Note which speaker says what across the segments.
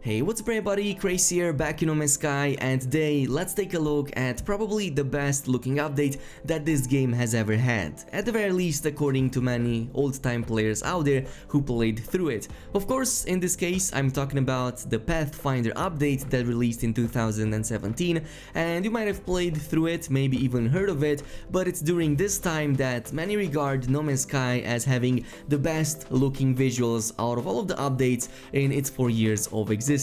Speaker 1: Hey, what's up everybody, Crazy here, back in NMS, and today let's take a look at probably the best looking update that this game has ever had, at the very least according to many old-time players out there who played through it. Of course, in this case I'm talking about the Pathfinder update that released in 2017, and you might have played through it, maybe even heard of it, but it's during this time that many regard No Man's Sky as having the best looking visuals out of all of the updates in its 4 years of existence.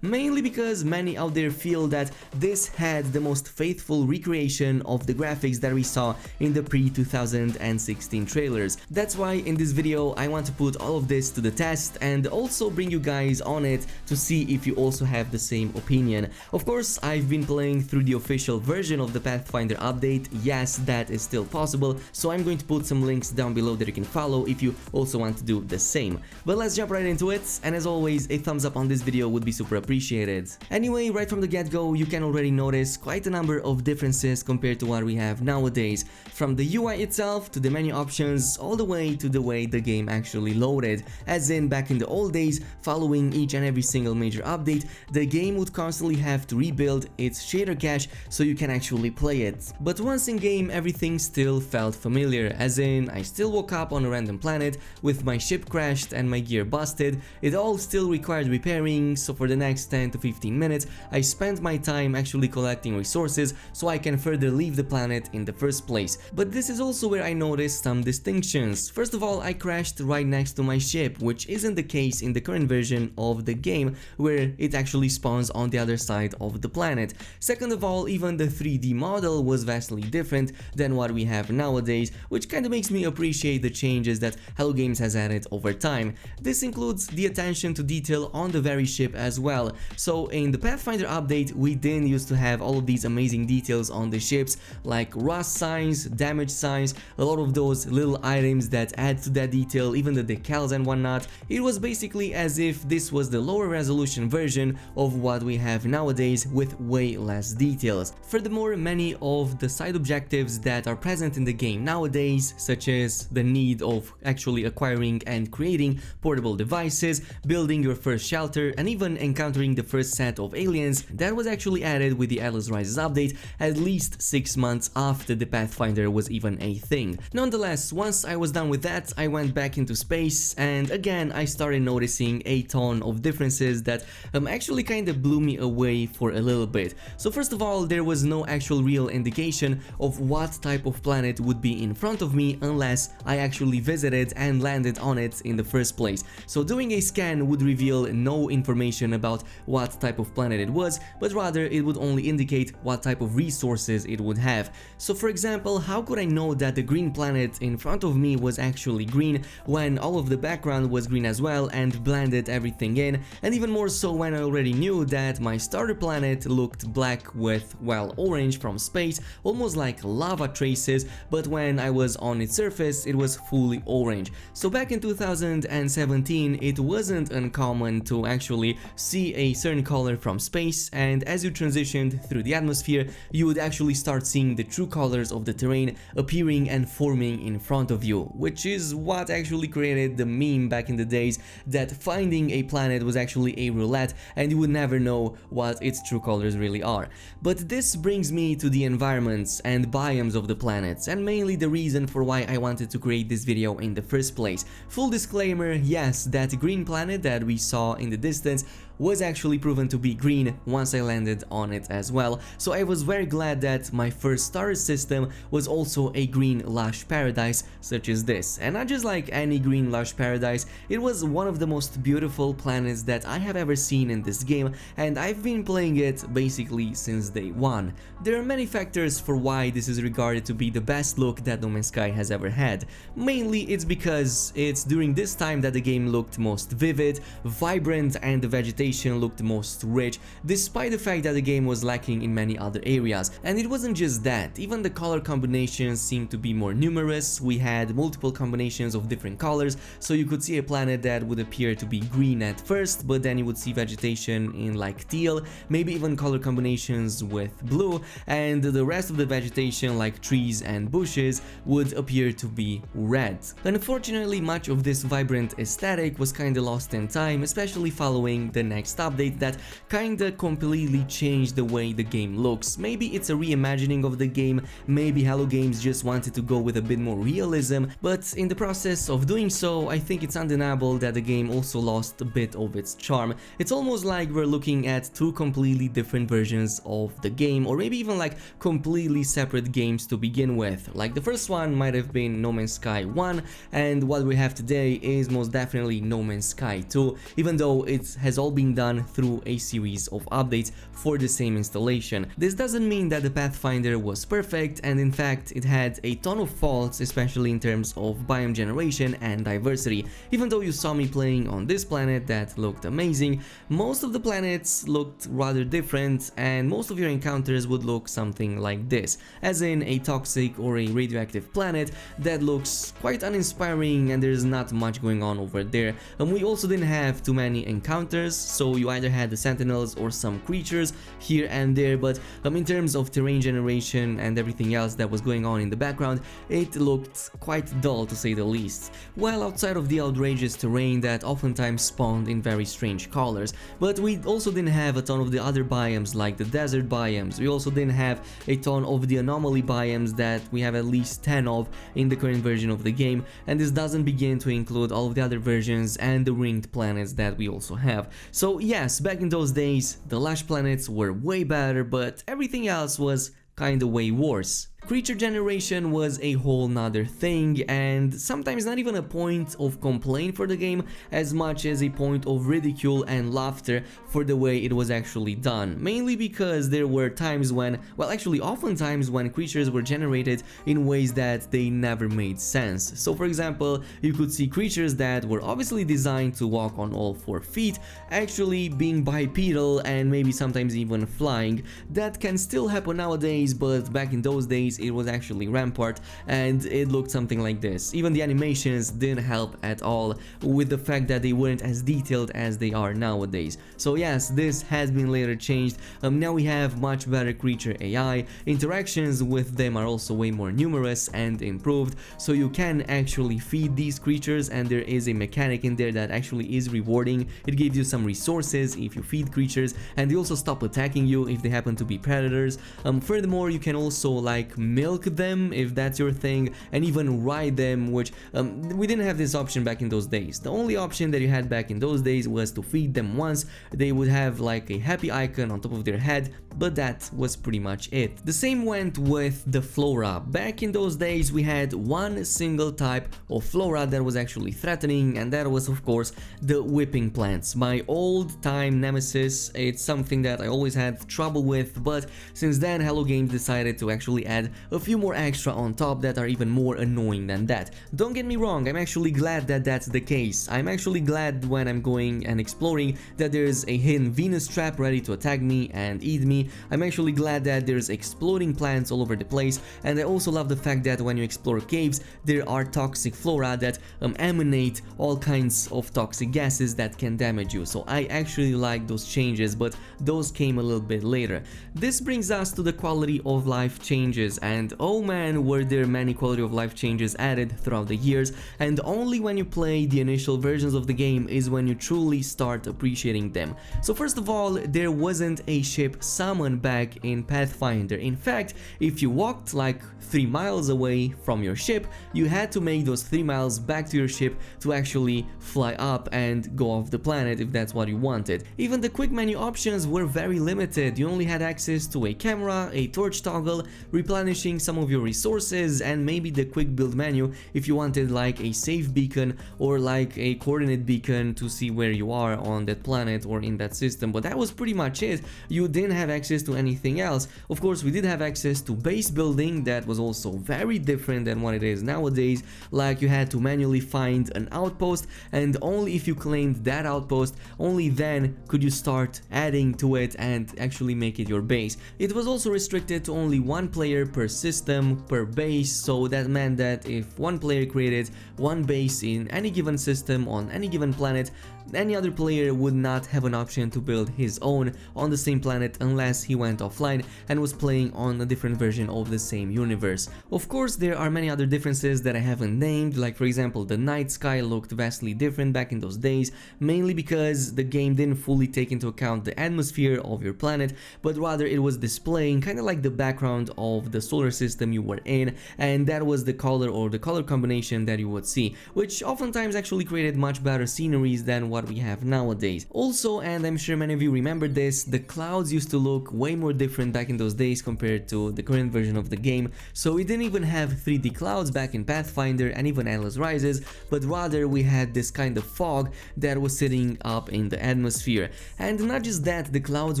Speaker 1: Mainly because many out there feel that this had the most faithful recreation of the graphics that we saw in the pre-2016 trailers. That's why in this video I want to put all of this to the test and also bring you guys on it to see if you also have the same opinion. Of course, I've been playing through the official version of the Pathfinder update, yes, that is still possible, so I'm going to put some links down below that you can follow if you also want to do the same. But let's jump right into it, and as always, a thumbs up on this video would be super appreciated. Anyway, right from the get-go, you can already notice quite a number of differences compared to what we have nowadays, from the UI itself to the menu options, all the way to the way the game actually loaded. As in, back in the old days, following each and every single major update, the game would constantly have to rebuild its shader cache so you can actually play it. But once in game, everything still felt familiar, as in, I still woke up on a random planet with my ship crashed and my gear busted. It all still required repairing, so for the next 10 to 15 minutes I spent my time actually collecting resources so I can further leave the planet in the first place. But this is also where I noticed some distinctions. First of all, I crashed right next to my ship, which isn't the case in the current version of the game, where it actually spawns on the other side of the planet. Second of all, even the 3D model was vastly different than what we have nowadays, which kind of makes me appreciate the changes that Hello Games has added over time. This includes the attention to detail on the very ship as well. So in the Pathfinder update, we didn't used to have all of these amazing details on the ships, like rust signs, damage signs, a lot of those little items that add to that detail, even the decals and whatnot. It was basically as if this was the lower resolution version of what we have nowadays with way less details. Furthermore, many of the side objectives that are present in the game nowadays, such as the need of actually acquiring and creating portable devices, building your first shelter, and even encountering the first set of aliens, that was actually added with the Atlas Rises update at least 6 months after the Pathfinder was even a thing. Nonetheless, once I was done with that, I went back into space, and again I started noticing a ton of differences that actually kind of blew me away for a little bit. So first of all, there was no actual real indication of what type of planet would be in front of me unless I actually visited and landed on it in the first place. So doing a scan would reveal no information about what type of planet it was, but rather it would only indicate what type of resources it would have. So for example, how could I know that the green planet in front of me was actually green when all of the background was green as well and blended everything in, and even more so when I already knew that my starter planet looked black with, well, orange from space, almost like lava traces, but when I was on its surface it was fully orange. So back in 2017 it wasn't uncommon to actually see a certain color from space, and as you transitioned through the atmosphere you would actually start seeing the true colors of the terrain appearing and forming in front of you, which is what actually created the meme back in the days that finding a planet was actually a roulette and you would never know what its true colors really are. But this brings me to the environments and biomes of the planets, and mainly the reason for why I wanted to create this video in the first place. Full disclaimer, yes, that green planet that we saw in the distance was actually proven to be green once I landed on it as well, so I was very glad that my first starter system was also a green lush paradise such as this. And not just like any green lush paradise, it was one of the most beautiful planets that I have ever seen in this game, and I've been playing it basically since day one. There are many factors for why this is regarded to be the best look that No Man's Sky has ever had. Mainly it's because it's during this time that the game looked most vivid, vibrant, and the vegetation looked most rich, despite the fact that the game was lacking in many other areas. And it wasn't just that, even the color combinations seemed to be more numerous. We had multiple combinations of different colors, so you could see a planet that would appear to be green at first, but then you would see vegetation in like teal, maybe even color combinations with blue, and the rest of the vegetation like trees and bushes would appear to be red. Unfortunately, much of this vibrant aesthetic was kinda lost in time, especially following the next next update that kinda completely changed the way the game looks. Maybe it's a reimagining of the game, maybe Hello Games just wanted to go with a bit more realism, but in the process of doing so, I think it's undeniable that the game also lost a bit of its charm. It's almost like we're looking at two completely different versions of the game, or maybe even like completely separate games to begin with. Like the first one might have been No Man's Sky 1, and what we have today is most definitely No Man's Sky 2, even though it has all been done through a series of updates for the same installation. This doesn't mean that the Pathfinder was perfect, and in fact it had a ton of faults, especially in terms of biome generation and diversity. Even though you saw me playing on this planet that looked amazing, most of the planets looked rather different, and most of your encounters would look something like this, as in a toxic or a radioactive planet that looks quite uninspiring and there's not much going on over there. And we also didn't have too many encounters, so you either had the sentinels or some creatures here and there, but in terms of terrain generation and everything else that was going on in the background, it looked quite dull to say the least. Well, outside of the outrageous terrain that oftentimes spawned in very strange colors, but we also didn't have a ton of the other biomes like the desert biomes. We also didn't have a ton of the anomaly biomes that we have at least 10 of in the current version of the game, and this doesn't begin to include all of the other versions and the ringed planets that we also have. So yes, back in those days, the lush planets were way better, but everything else was kinda way worse. Creature generation was a whole nother thing, and sometimes not even a point of complaint for the game as much as a point of ridicule and laughter for the way it was actually done. Mainly because there were times when, well actually oftentimes when creatures were generated in ways that they never made sense. So for example, you could see creatures that were obviously designed to walk on all 4 feet actually being bipedal and maybe sometimes even flying. That can still happen nowadays, but back in those days it was actually rampart and it looked something like this. Even the animations didn't help at all with the fact that they weren't as detailed as they are nowadays. So yes, this has been later changed. Now we have much better creature AI, interactions with them are also way more numerous and improved, so you can actually feed these creatures, and there is a mechanic in there that actually is rewarding. It gives you some resources if you feed creatures, and they also stop attacking you if they happen to be predators. Furthermore, you can also like milk them if that's your thing, and even ride them, which we didn't have this option back in those days. The only option that you had back in those days was to feed them once. They would have like a happy icon on top of their head, but that was pretty much it. The same went with the flora. Back in those days we had one single type of flora that was actually threatening, and that was of course the whipping plants. My old time nemesis. It's something that I always had trouble with, but since then Hello Games decided to actually add a few more extra on top that are even more annoying than that. Don't get me wrong, I'm actually glad that that's the case. I'm actually glad when I'm going and exploring that there's a hidden Venus trap ready to attack me and eat me. I'm actually glad that there's exploding plants all over the place, and I also love the fact that when you explore caves there are toxic flora that emanate all kinds of toxic gases that can damage you. So I actually like those changes, but those came a little bit later. This brings us to the quality of life changes, and oh man, were there many quality of life changes added throughout the years, and only when you play the initial versions of the game is when you truly start appreciating them. So first of all, there wasn't a ship summon back in Pathfinder. In fact, if you walked like 3 miles away from your ship, you had to make those 3 miles back to your ship to actually fly up and go off the planet if that's what you wanted. Even the quick menu options were very limited. You only had access to a camera, a torch toggle, replenishing some of your resources, and maybe the quick build menu if you wanted like a save beacon or like a coordinate beacon to see where you are on that planet or in that system, but that was pretty much it. You didn't have access to anything else. Of course, we did have access to base building. That was also very different than what it is nowadays. Like, you had to manually find an outpost, and only if you claimed that outpost, only then could you start adding to it and actually make it your base. It was also restricted to only one player per system, per base, so that meant that if one player created one base in any given system on any given planet, any other player would not have an option to build his own on the same planet unless he went offline and was playing on a different version of the same universe. Of course, there are many other differences that I haven't named, like for example the night sky looked vastly different back in those days, mainly because the game didn't fully take into account the atmosphere of your planet, but rather it was displaying kind of like the background of the solar system you were in, and that was the color or the color combination that you would see, which oftentimes actually created much better sceneries than what we have nowadays. Also, and I'm sure many of you remember this, the clouds used to look way more different back in those days compared to the current version of the game. So we didn't even have 3D clouds back in Pathfinder and even Atlas Rises, but rather we had this kind of fog that was sitting up in the atmosphere. And not just that, the clouds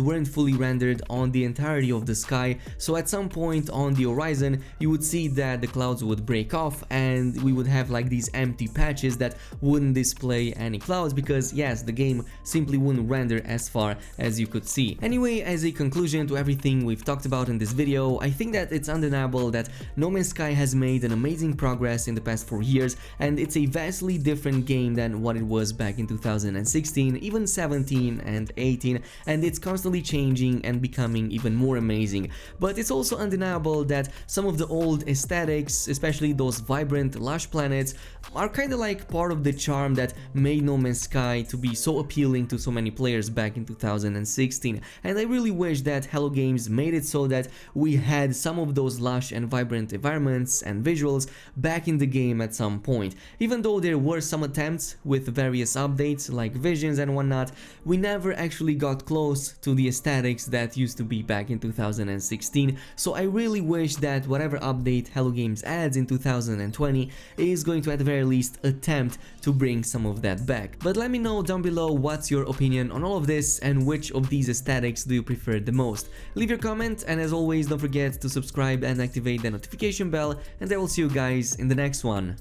Speaker 1: weren't fully rendered on the entirety of the sky, so at some point on the horizon you would see that the clouds would break off and we would have like these empty patches that wouldn't display any clouds because yes, the game simply wouldn't render as far as you could see. Anyway, as a conclusion to everything we've talked about in this video, I think that it's undeniable that No Man's Sky has made an amazing progress in the past 4 years, and it's a vastly different game than what it was back in 2016, even 17 and 18, and it's constantly changing and becoming even more amazing. But it's also undeniable that some of the old aesthetics, especially those vibrant, lush planets, are kinda like part of the charm that made No Man's Sky to be so appealing to so many players back in 2016, and I really wish that Hello Games made it so that we had some of those lush and vibrant environments and visuals back in the game at some point. Even though there were some attempts with various updates like visions and whatnot, we never actually got close to the aesthetics that used to be back in 2016, so I really wish that whatever update Hello Games adds in 2020 is going to at the very least attempt to bring some of that back. But let me know down below what's your opinion on all of this and which of these aesthetics do you prefer the most. Leave your comment, and as always don't forget to subscribe and activate the notification bell, and I will see you guys in the next one.